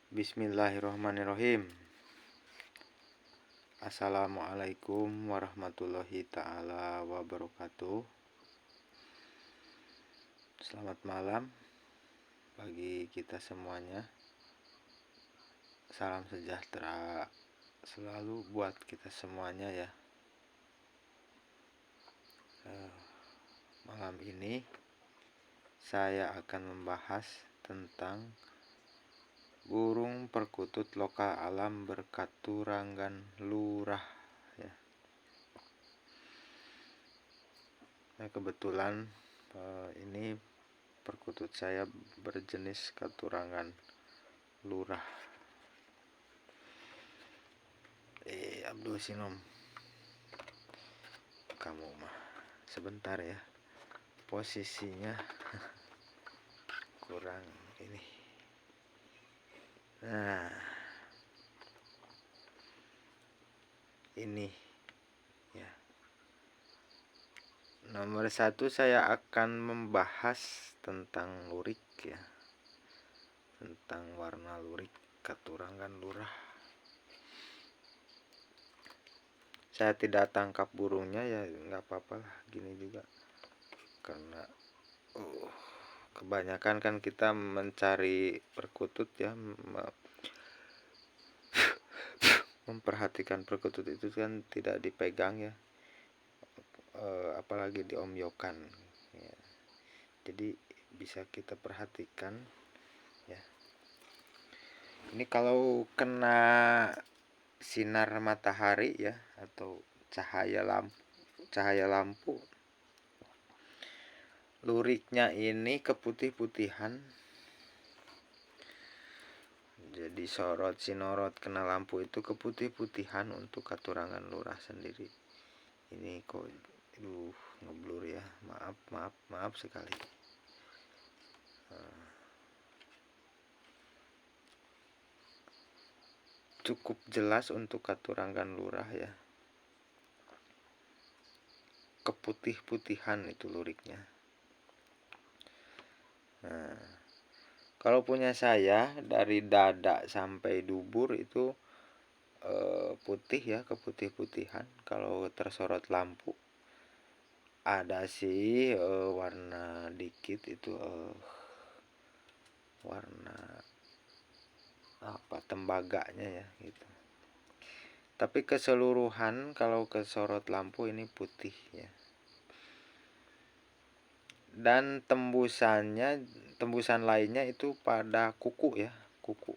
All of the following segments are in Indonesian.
Bismillahirrahmanirrahim. Assalamualaikum warahmatullahi ta'ala wabarakatuh. Selamat malam bagi kita semuanya. Salam sejahtera selalu buat kita semuanya ya. Malam ini saya akan membahas tentang burung perkutut lokal alam berkaturangan lurah ya. Nah, kebetulan ini perkutut saya berjenis katurangan lurah. Abdul Sinom, kamu mah sebentar ya, posisinya kurang ini. Nah, ini ya. Nomor 1 saya akan membahas tentang lurik ya, tentang warna lurik katurangan lurah. Saya tidak tangkap burungnya ya, nggak apa-apa lah, gini juga karena kebanyakan kan kita mencari perkutut ya, memperhatikan perkutut itu kan tidak dipegang ya, apalagi diomyokan ya. Jadi bisa kita perhatikan ya. Ini kalau kena sinar matahari ya, atau cahaya lampu, luriknya ini keputih-putihan. Jadi sinorot kena lampu itu keputih-putihan untuk katurangan lurah sendiri. Ini kok ngeblur ya, maaf sekali. Cukup jelas untuk katurangan lurah ya, keputih-putihan itu luriknya. Nah, kalau punya saya dari dada sampai dubur itu putih ya, keputih-putihan. Kalau tersorot lampu ada sih warna dikit itu, warna tembaganya ya gitu. Tapi keseluruhan kalau kesorot lampu ini putih ya. Dan tembusan lainnya itu pada kuku ya, kuku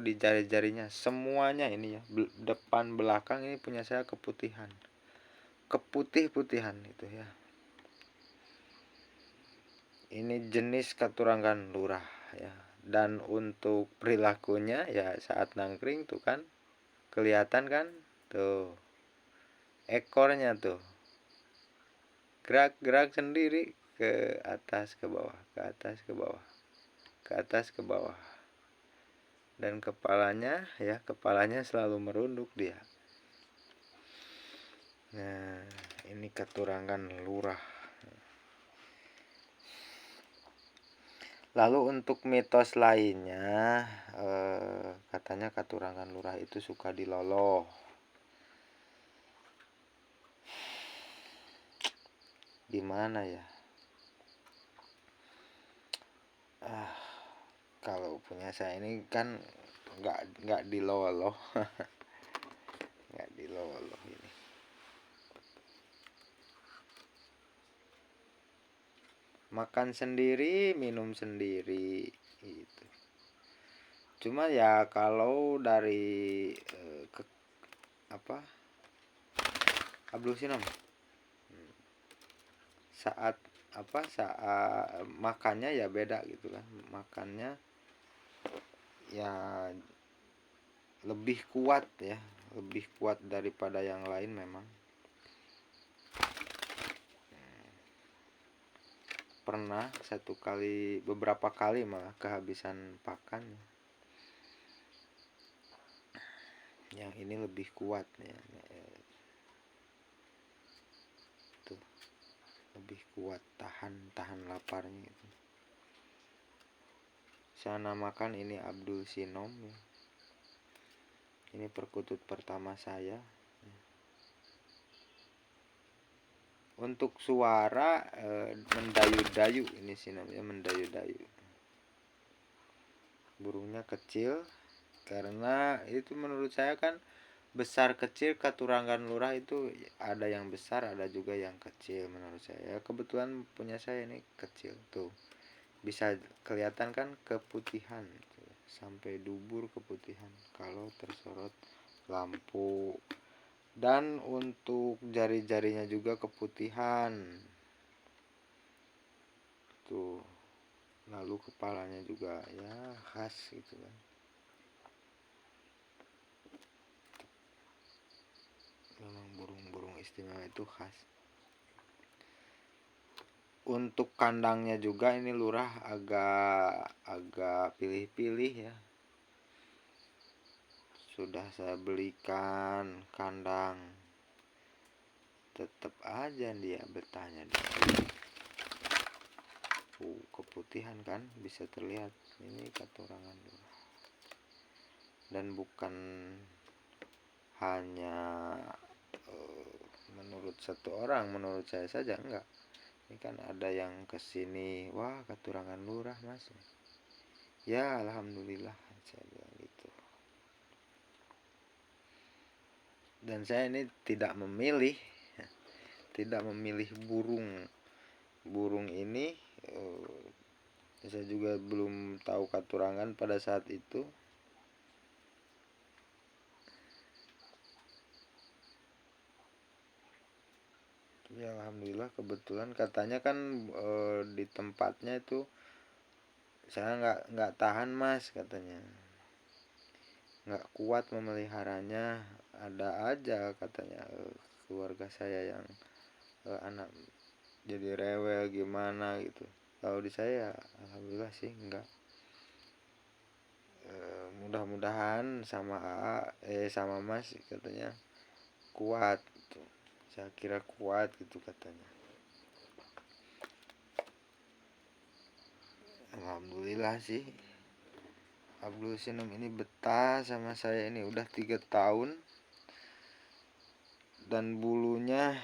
di jari-jarinya semuanya ini ya, depan belakang ini punya saya keputihan, keputih-putihan itu ya. Ini jenis katurangan lurah ya. Dan untuk perilakunya ya, saat nangkring tuh kan kelihatan kan tuh ekornya tuh gerak sendiri, ke atas ke bawah, ke atas ke bawah, ke atas ke bawah. Dan kepalanya selalu merunduk dia. Nah, ini katurangan lurah. Lalu untuk mitos lainnya, katanya katurangan lurah itu suka diloloh. Gimana ya? Kalau punya saya ini kan nggak diloloh, nggak diloloh ini. Makan sendiri, minum sendiri gitu. Cuma ya kalau dari Abdul Sinom, saat makannya ya beda gitu kan. Makannya ya lebih kuat ya, lebih kuat daripada yang lain memang. Pernah beberapa kali malah kehabisan pakan. Yang ini lebih kuat ya, tuh lebih kuat, tahan laparnya itu. saya namakan ini Abdul Sinom ya. Ini perkutut pertama saya. Untuk suara mendayu-dayu, ini sih namanya mendayu-dayu. Burungnya kecil karena itu menurut saya kan besar kecil katurangan lurah itu ada yang besar ada juga yang kecil menurut saya. Kebetulan punya saya ini kecil tuh. Bisa kelihatan kan keputihan sampai dubur keputihan kalau tersorot lampu. Dan untuk jari-jarinya juga keputihan tuh. Lalu kepalanya juga ya khas gitu kan. Memang burung-burung istimewa itu khas. Untuk kandangnya juga ini lurah agak pilih-pilih ya. Sudah saya belikan kandang, tetap aja dia bertanya di sini. Keputihan kan bisa terlihat ini katurangan lurah. Dan bukan hanya menurut satu orang, menurut saya saja enggak. Ini kan ada yang kesini, wah katurangan lurah mas. Ya alhamdulillah saya bilang gitu. Dan saya ini tidak memilih burung ini. Saya juga belum tahu katurangan pada saat itu. Ya alhamdulillah kebetulan katanya kan di tempatnya itu saya nggak tahan mas katanya, nggak kuat memeliharanya. Ada aja katanya keluarga saya yang anak jadi rewel gimana gitu. Kalau di saya alhamdulillah sih enggak. Mudah-mudahan sama sama mas katanya kuat gitu. Saya kira kuat gitu katanya. Alhamdulillah sih Abdul Sinom ini betah sama saya ini udah 3 tahun. Dan bulunya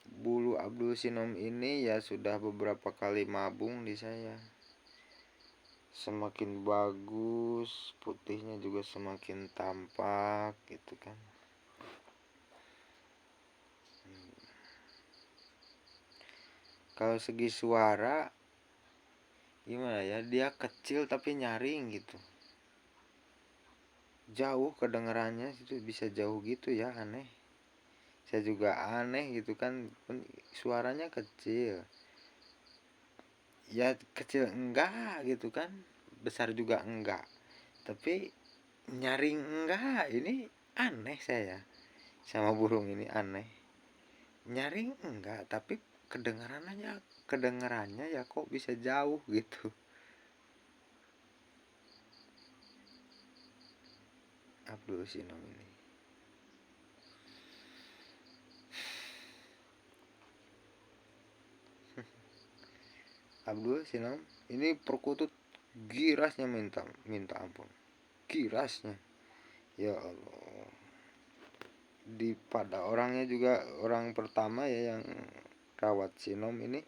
bulu Abdul Sinom ini ya sudah beberapa kali mabung di saya. Semakin bagus, putihnya juga semakin tampak gitu kan. Kalau segi suara gimana ya, dia kecil tapi nyaring gitu. Jauh kedengarannya itu bisa jauh gitu ya, aneh. Saya juga aneh gitu kan, suaranya kecil. Ya kecil enggak gitu kan, besar juga enggak. Tapi nyaring enggak, ini aneh saya. Sama burung ini aneh. Nyaring enggak, tapi kedengarannya ya kok bisa jauh gitu. Abdul Sinom ini. Abdul Sinom ini perkutut girasnya minta ampun. Girasnya. Ya Allah. Pada orangnya juga orang pertama ya yang rawat Sinom ini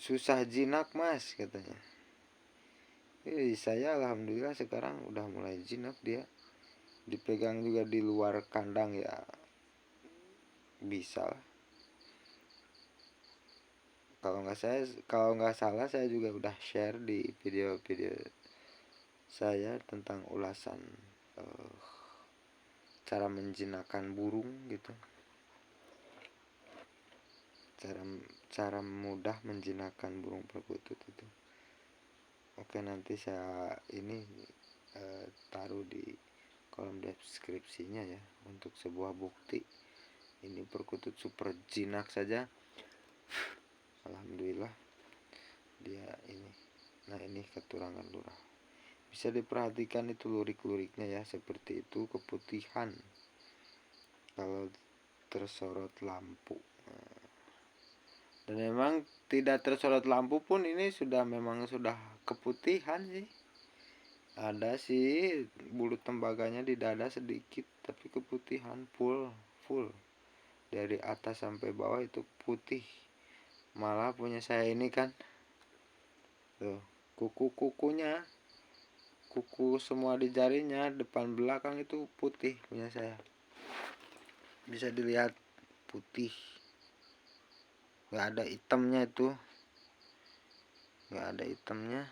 susah jinak mas katanya. Saya alhamdulillah sekarang udah mulai jinak dia. Dipegang juga di luar kandang ya bisa lah. Kalau nggak salah saya juga udah share di video-video saya tentang ulasan cara menjinakkan burung gitu. Cara mudah menjinakkan burung perkutut itu. Oke, nanti saya ini taruh di kolom deskripsinya ya untuk sebuah bukti. Ini perkutut super jinak saja. Alhamdulillah dia ini. Nah ini katurangan lurah. Bisa diperhatikan itu lurik-luriknya ya, seperti itu keputihan kalau tersorot lampu. Nah, Dan memang tidak tersorot lampu pun ini memang sudah keputihan sih. Ada sih bulu tembaganya di dada sedikit, tapi keputihan full dari atas sampai bawah itu putih. Malah punya saya ini kan tuh, kuku-kukunya, kuku semua di jarinya depan belakang itu putih punya saya, bisa dilihat putih, nggak ada hitamnya itu, nggak ada hitamnya.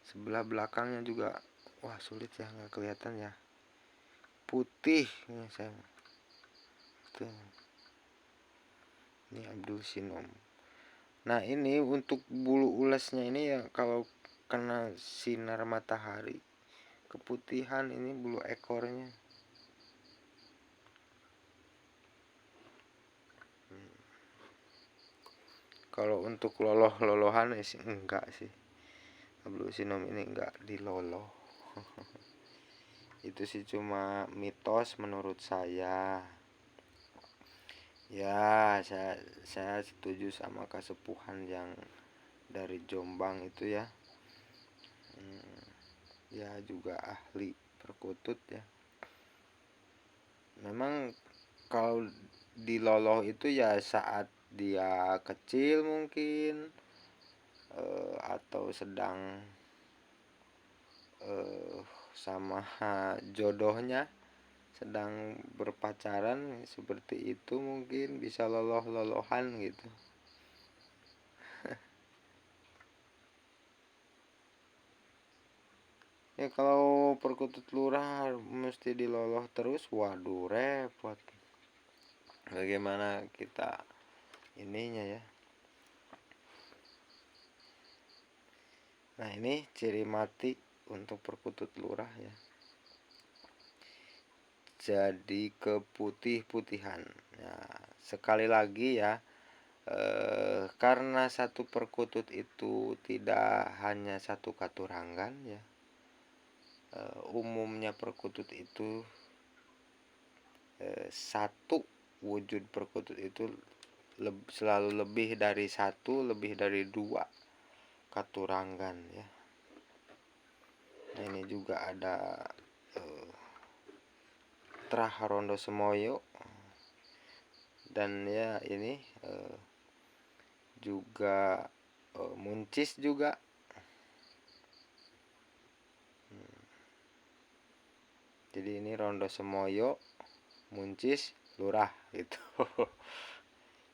Sebelah belakangnya juga wah sulit ya, nggak kelihatan ya, putih punya saya tuh. Ini Abdul Sinom. Nah ini untuk bulu ulasnya ini ya, kalau kena sinar matahari keputihan ini bulu ekornya. Kalau untuk loloh-lolohan sih enggak sih, Abdul Sinom ini enggak diloloh. Itu sih cuma mitos menurut saya. Ya, saya setuju sama kasepuhan yang dari Jombang itu ya. Ya juga ahli perkutut ya. Memang kalau diloloh itu ya saat dia kecil mungkin, atau sedang sama jodohnya, sedang berpacaran seperti itu, mungkin bisa loloh-lolohan gitu. Ya kalau perkutut lurah mesti diloloh terus, waduh repot. Bagaimana kita ininya ya. Nah ini ciri mati untuk perkutut lurah ya, jadi keputih-putihan ya. Sekali lagi ya, karena satu perkutut itu tidak hanya satu katurangan ya, umumnya perkutut itu satu wujud perkutut itu selalu lebih dari satu, lebih dari dua katurangan ya. Nah, ini juga ada Trah Rondo Semoyo, dan ya ini juga Muncis juga. Jadi ini Rondo Semoyo, Muncis, Lurah gitu.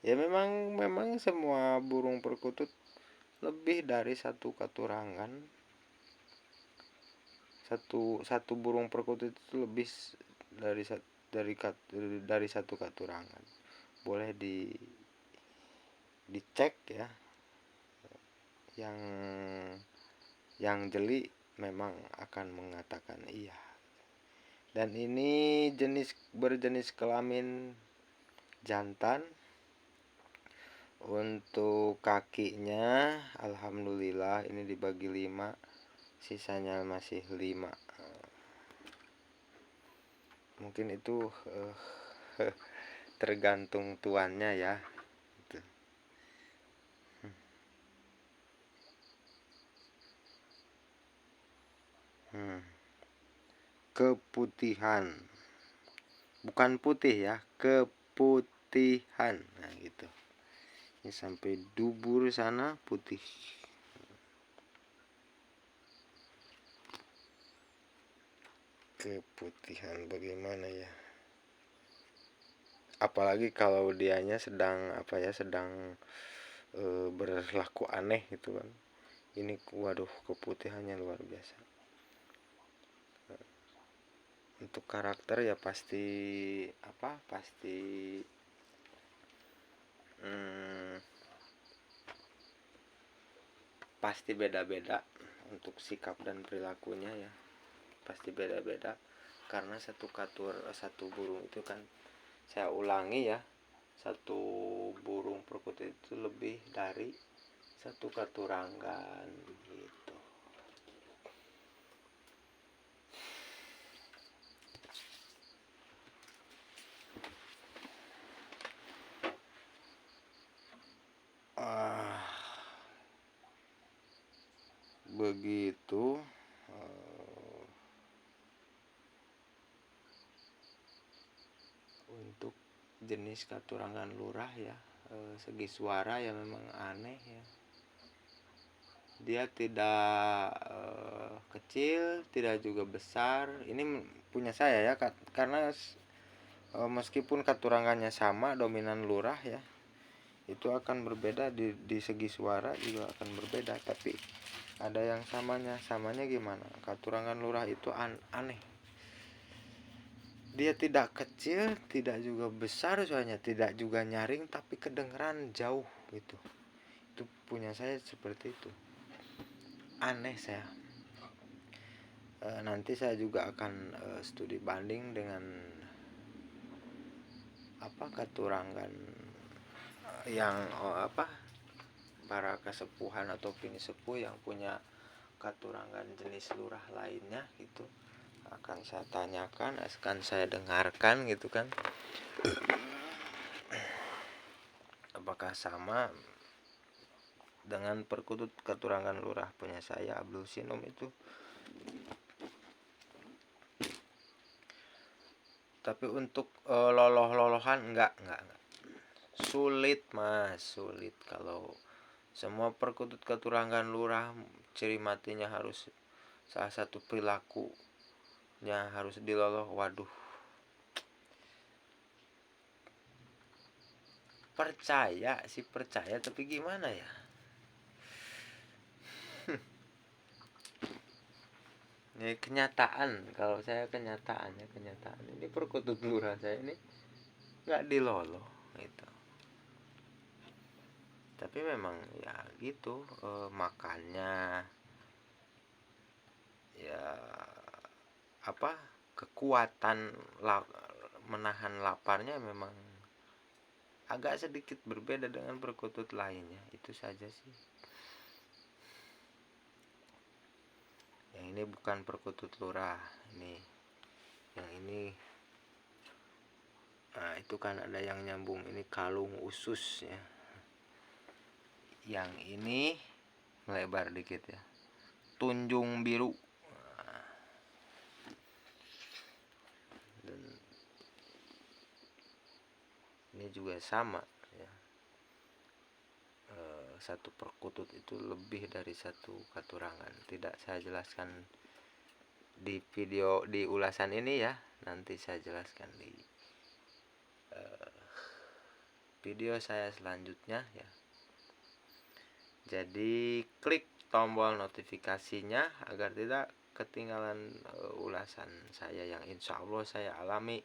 Ya memang semua burung perkutut lebih dari satu katurangan. Satu burung perkutut itu lebih dari satu katurangan. Boleh dicek ya. Yang jeli memang akan mengatakan iya. Dan ini berjenis kelamin jantan. Untuk kakinya alhamdulillah ini dibagi 5, sisanya masih 5. Mungkin itu tergantung tuannya ya. Keputihan, bukan putih ya, keputihan. Nah gitu, ini sampai dubur sana putih. Keputihan bagaimana ya, apalagi kalau dianya sedang berlaku aneh gitu kan, ini waduh keputihannya luar biasa. Untuk karakter ya pasti pasti beda-beda untuk sikap dan perilakunya ya, pasti beda-beda. Karena satu burung itu kan, saya ulangi ya, satu burung perkutut itu lebih dari satu katurangan gitu. Untuk jenis katurangan lurah ya, segi suara ya memang aneh ya. Dia tidak kecil, tidak juga besar. Ini punya saya ya, karena meskipun katurangannya sama, dominan lurah ya, itu akan berbeda di segi suara juga akan berbeda. Tapi ada yang samanya gimana? Katurangan lurah itu aneh. Dia tidak kecil, tidak juga besar suaranya, tidak juga nyaring, tapi kedengeran jauh gitu. Itu punya saya seperti itu. Aneh saya. Nanti saya juga akan studi banding dengan katurangan yang para kesepuhan atau pinisepuh yang punya katurangan jenis lurah lainnya gitu. Akan saya tanyakan, akan saya dengarkan gitu kan, apakah sama dengan perkutut katurangan lurah punya saya Abdul Sinum itu. Tapi untuk loloh-lolohan enggak. Sulit mas, sulit. Kalau semua perkutut katurangan lurah ciri matinya harus salah satu perilakunya harus diloloh. Waduh, percaya tapi gimana ya. Ini kenyataan, kalau saya kenyataan ini perkutut lurah saya ini nggak diloloh gitu. Tapi memang ya gitu, makannya ya kekuatan menahan laparnya memang agak sedikit berbeda dengan perkutut lainnya, itu saja sih. Yang ini bukan perkutut lurah, yang ini nah itu kan ada yang nyambung, ini kalung usus ya. Yang ini melebar dikit ya, tunjung biru. Dan ini juga sama ya. Satu perkutut itu lebih dari satu katurangan. Tidak saya jelaskan di video, di ulasan ini ya, nanti saya jelaskan di video saya selanjutnya ya. Jadi klik tombol notifikasinya agar tidak ketinggalan ulasan saya yang insya Allah saya alami,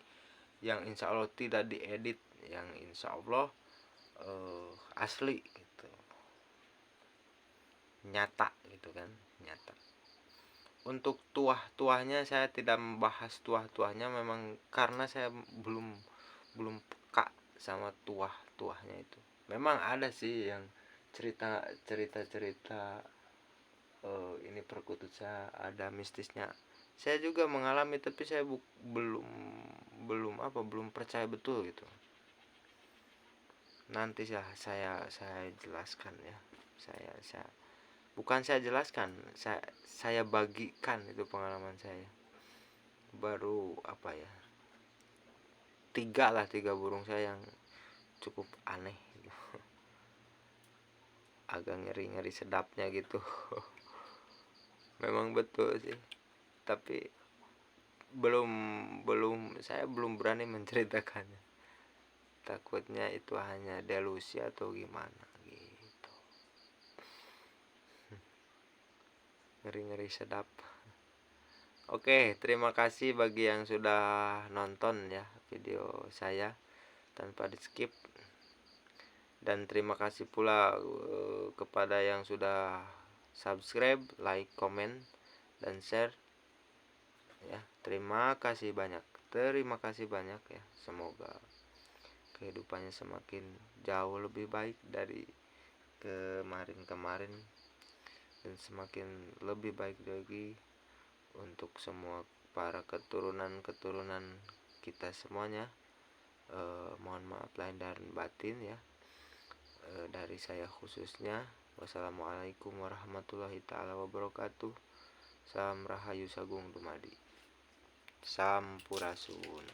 yang insya Allah tidak diedit, yang insya Allah asli gitu, nyata gitu kan, nyata. Untuk tuah-tuahnya saya tidak membahas tuah-tuahnya, memang karena saya belum peka sama tuah-tuahnya itu. Memang ada sih yang cerita ini perkutut saya ada mistisnya. Saya juga mengalami, tapi saya belum percaya betul gitu. Nanti saya jelaskan ya. Saya bukan saya jelaskan, saya bagikan itu pengalaman saya. Baru tiga burung saya yang cukup aneh gitu. Agak ngeri sedapnya gitu. Memang betul sih, tapi saya belum berani menceritakannya. Takutnya itu hanya delusi atau gimana gitu. Ngeri sedap. Oke, terima kasih bagi yang sudah nonton ya video saya tanpa di skip. Dan terima kasih pula kepada yang sudah subscribe, like, comment, dan share ya. Terima kasih banyak ya. Semoga kehidupannya semakin jauh lebih baik dari kemarin dan semakin lebih baik lagi untuk semua para keturunan kita semuanya. Mohon maaf lahir dan batin ya, dari saya khususnya. Wassalamualaikum warahmatullahi taala wabarakatuh. Salam Rahayu Sagung Dumadi. Sampurasun.